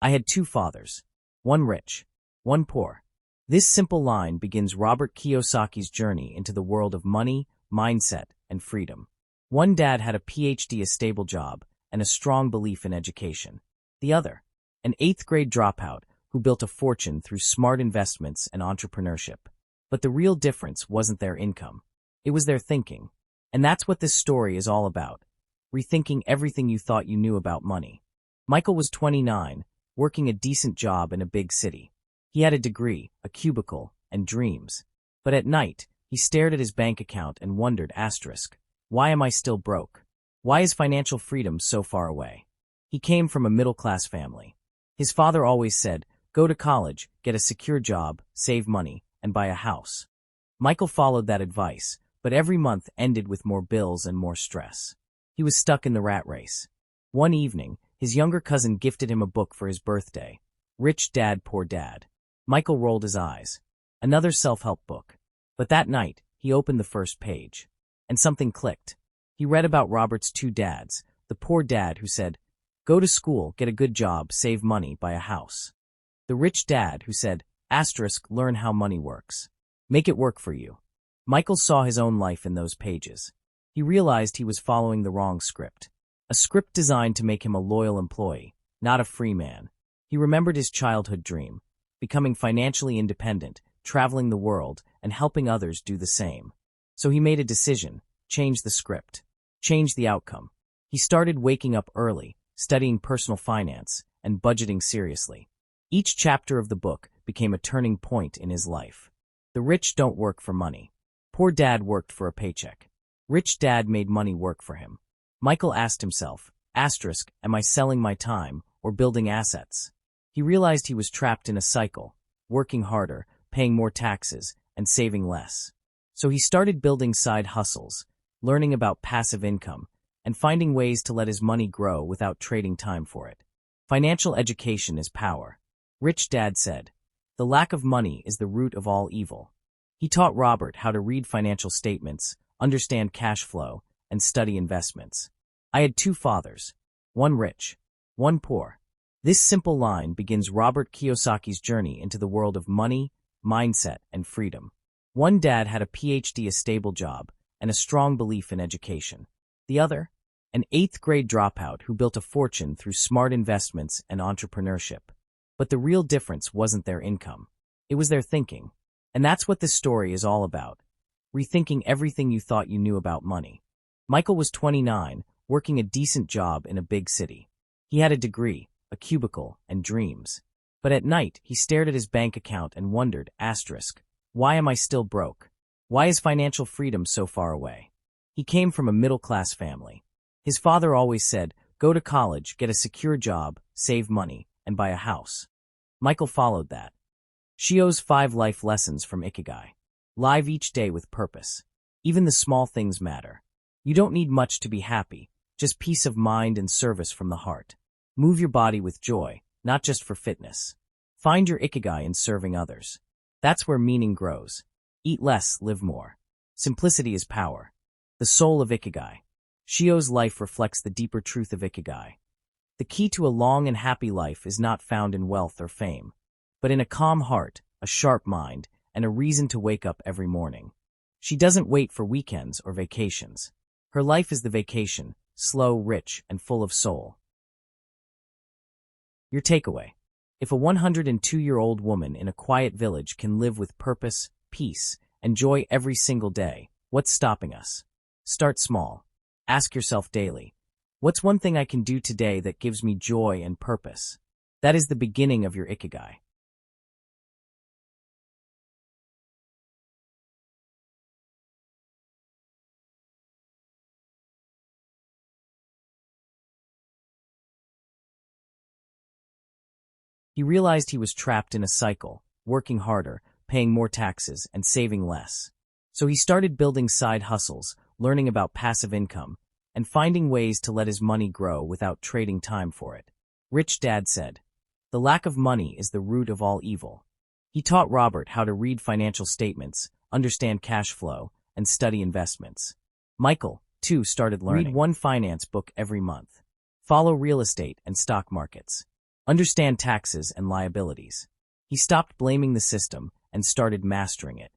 I had two fathers, one rich, one poor. This simple line begins Robert Kiyosaki's journey into the world of money, mindset, and freedom. One dad had a PhD, a stable job, and a strong belief in education. The other, an eighth-grade dropout who built a fortune through smart investments and entrepreneurship. But the real difference wasn't their income. It was their thinking. And that's what this story is all about. Rethinking everything you thought you knew about money. Michael was 29, working a decent job in a big city. He had a degree, a cubicle, and dreams. But at night, he stared at his bank account and wondered, why am I still broke? Why is financial freedom so far away? He came from a middle-class family. His father always said, go to college, get a secure job, save money, and buy a house. Michael followed that advice, but every month ended with more bills and more stress. He was stuck in the rat race. One evening, his younger cousin gifted him a book for his birthday, Rich Dad, Poor Dad. Michael rolled his eyes. Another self-help book. But that night, he opened the first page. And something clicked. He read about Robert's two dads, the poor dad who said, go to school, get a good job, save money, buy a house. The rich dad who said, learn how money works. Make it work for you. Michael saw his own life in those pages. He realized he was following the wrong script. A script designed to make him a loyal employee, not a free man. He remembered his childhood dream, becoming financially independent, traveling the world, and helping others do the same. So he made a decision, change the script, change the outcome. He started waking up early, studying personal finance, and budgeting seriously. Each chapter of the book became a turning point in his life. The rich don't work for money. Poor dad worked for a paycheck. Rich dad made money work for him. Michael asked himself, am I selling my time or building assets? He realized he was trapped in a cycle, working harder, paying more taxes, and saving less. So he started building side hustles, learning about passive income, and finding ways to let his money grow without trading time for it. Financial education is power. Rich Dad said, the lack of money is the root of all evil. He taught Robert how to read financial statements, understand cash flow, and study investments. I had two fathers, one rich, one poor. This simple line begins Robert Kiyosaki's journey into the world of money, mindset, and freedom. One dad had a PhD, a stable job, and a strong belief in education. The other, an eighth-grade dropout who built a fortune through smart investments and entrepreneurship. But the real difference wasn't their income. It was their thinking. And that's what this story is all about. Rethinking everything you thought you knew about money. Michael was 29, working a decent job in a big city. He had a degree, a cubicle, and dreams. But at night, he stared at his bank account and wondered, why am I still broke? Why is financial freedom so far away? He came from a middle-class family. His father always said, go to college, get a secure job, save money, and buy a house. Michael followed that. Shio's 5 life lessons from Ikigai. Live each day with purpose. Even the small things matter. You don't need much to be happy, just peace of mind and service from the heart. Move your body with joy, not just for fitness. Find your Ikigai in serving others. That's where meaning grows. Eat less, live more. Simplicity is power. The soul of Ikigai. Shio's life reflects the deeper truth of Ikigai. The key to a long and happy life is not found in wealth or fame, but in a calm heart, a sharp mind, and a reason to wake up every morning. She doesn't wait for weekends or vacations. Her life is the vacation, slow, rich, and full of soul. Your takeaway. If a 102-year-old woman in a quiet village can live with purpose, peace, and joy every single day, what's stopping us? Start small. Ask yourself daily, what's one thing I can do today that gives me joy and purpose? That is the beginning of your Ikigai. He realized he was trapped in a cycle, working harder, paying more taxes, and saving less. So he started building side hustles, learning about passive income, and finding ways to let his money grow without trading time for it. Rich Dad said, the lack of money is the root of all evil. He taught Robert how to read financial statements, understand cash flow, and study investments. Michael, too, started learning. Read one finance book every month. Follow real estate and stock markets. Understand taxes and liabilities. He stopped blaming the system and started mastering it.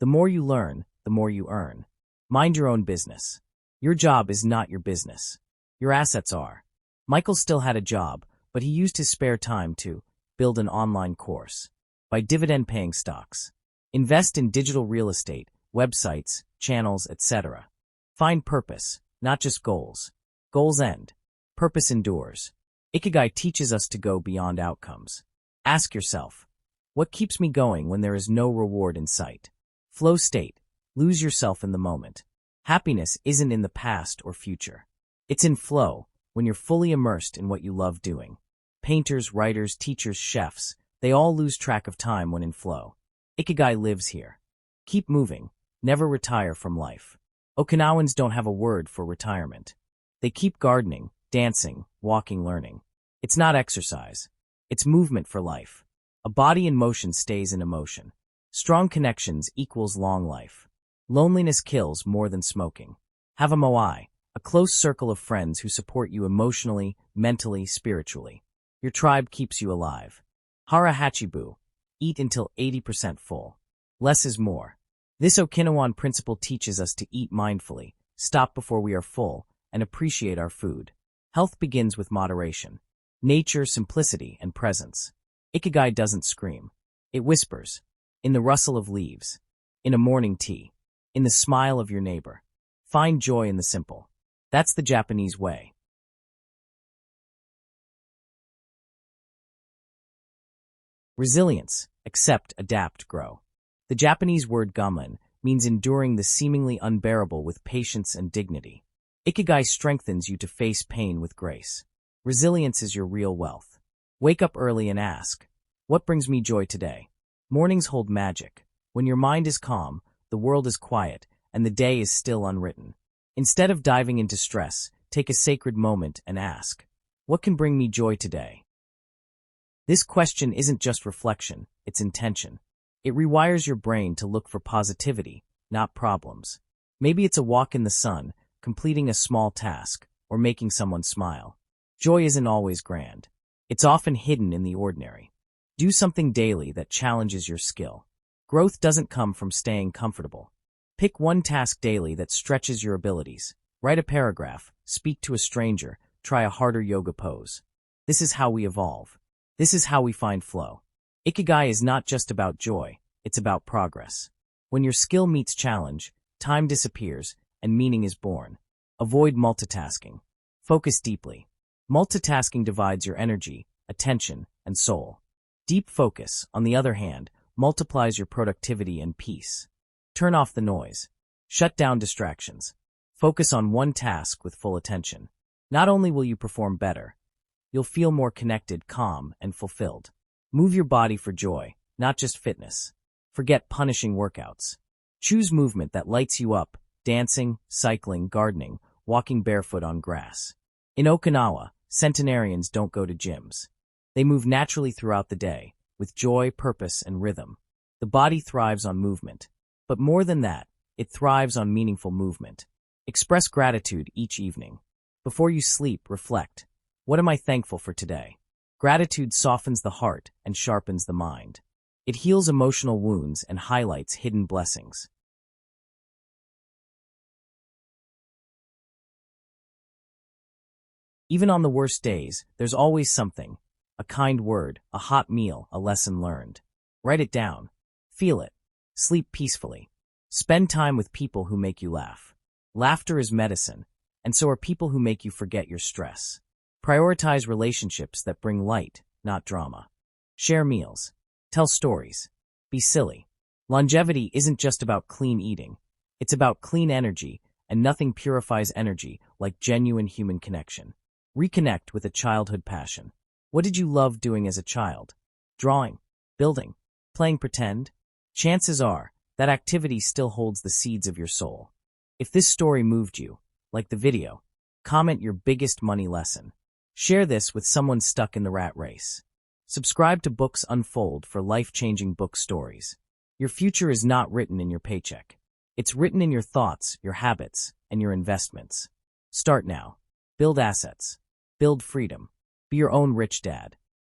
The more you learn, the more you earn. Mind your own business. Your job is not your business. Your assets are. Michael still had a job, but he used his spare time to build an online course, buy dividend-paying stocks, invest in digital real estate, websites, channels, etc. Find purpose, not just goals. Goals end. Purpose endures. Ikigai teaches us to go beyond outcomes. Ask yourself, what keeps me going when there is no reward in sight? Flow state. Lose yourself in the moment. Happiness isn't in the past or future. It's in flow, when you're fully immersed in what you love doing. Painters, writers, teachers, chefs, they all lose track of time when in flow. Ikigai lives here. Keep moving. Never retire from life. Okinawans don't have a word for retirement. They keep gardening, dancing, walking, learning. It's not exercise. It's movement for life. A body in motion stays in emotion. Strong connections equals long life. Loneliness kills more than smoking. Have a moai, a close circle of friends who support you emotionally, mentally, spiritually. Your tribe keeps you alive. Hara Hachibu, eat until 80% full. Less is more. This Okinawan principle teaches us to eat mindfully, stop before we are full, and appreciate our food. Health begins with moderation. Nature, simplicity, and presence. Ikigai doesn't scream. It whispers. In the rustle of leaves. In a morning tea. In the smile of your neighbor. Find joy in the simple. That's the Japanese way. Resilience. Accept, adapt, grow. The Japanese word gamen means enduring the seemingly unbearable with patience and dignity. Ikigai strengthens you to face pain with grace. Resilience is your real wealth. Wake up early and ask, what brings me joy today? Mornings hold magic. When your mind is calm, the world is quiet, and the day is still unwritten. Instead of diving into stress, take a sacred moment and ask, what can bring me joy today? This question isn't just reflection, it's intention. It rewires your brain to look for positivity, not problems. Maybe it's a walk in the sun, completing a small task, or making someone smile. Joy isn't always grand. It's often hidden in the ordinary. Do something daily that challenges your skill. Growth doesn't come from staying comfortable. Pick one task daily that stretches your abilities. Write a paragraph, speak to a stranger, try a harder yoga pose. This is how we evolve. This is how we find flow. Ikigai is not just about joy, it's about progress. When your skill meets challenge, time disappears, and meaning is born. Avoid multitasking. Focus deeply. Multitasking divides your energy, attention, and soul. Deep focus, on the other hand, multiplies your productivity and peace. Turn off the noise. Shut down distractions. Focus on one task with full attention. Not only will you perform better, you'll feel more connected, calm, and fulfilled. Move your body for joy, not just fitness. Forget punishing workouts. Choose movement that lights you up, dancing, cycling, gardening, walking barefoot on grass. In Okinawa, centenarians don't go to gyms. They move naturally throughout the day, with joy, purpose, and rhythm. The body thrives on movement. But more than that, it thrives on meaningful movement. Express gratitude each evening. Before you sleep, reflect. What am I thankful for today? Gratitude softens the heart and sharpens the mind. It heals emotional wounds and highlights hidden blessings. Even on the worst days, there's always something. A kind word, a hot meal, a lesson learned. Write it down. Feel it. Sleep peacefully. Spend time with people who make you laugh. Laughter is medicine, and so are people who make you forget your stress. Prioritize relationships that bring light, not drama. Share meals. Tell stories. Be silly. Longevity isn't just about clean eating. It's about clean energy, and nothing purifies energy like genuine human connection. Reconnect with a childhood passion. What did you love doing as a child? Drawing, building, playing pretend? Chances are, that activity still holds the seeds of your soul. If this story moved you, like the video, comment your biggest money lesson. Share this with someone stuck in the rat race. Subscribe to Books Unfold for life-changing book stories. Your future is not written in your paycheck. It's written in your thoughts, your habits, and your investments. Start now. Build assets. Build freedom. Be your own rich dad.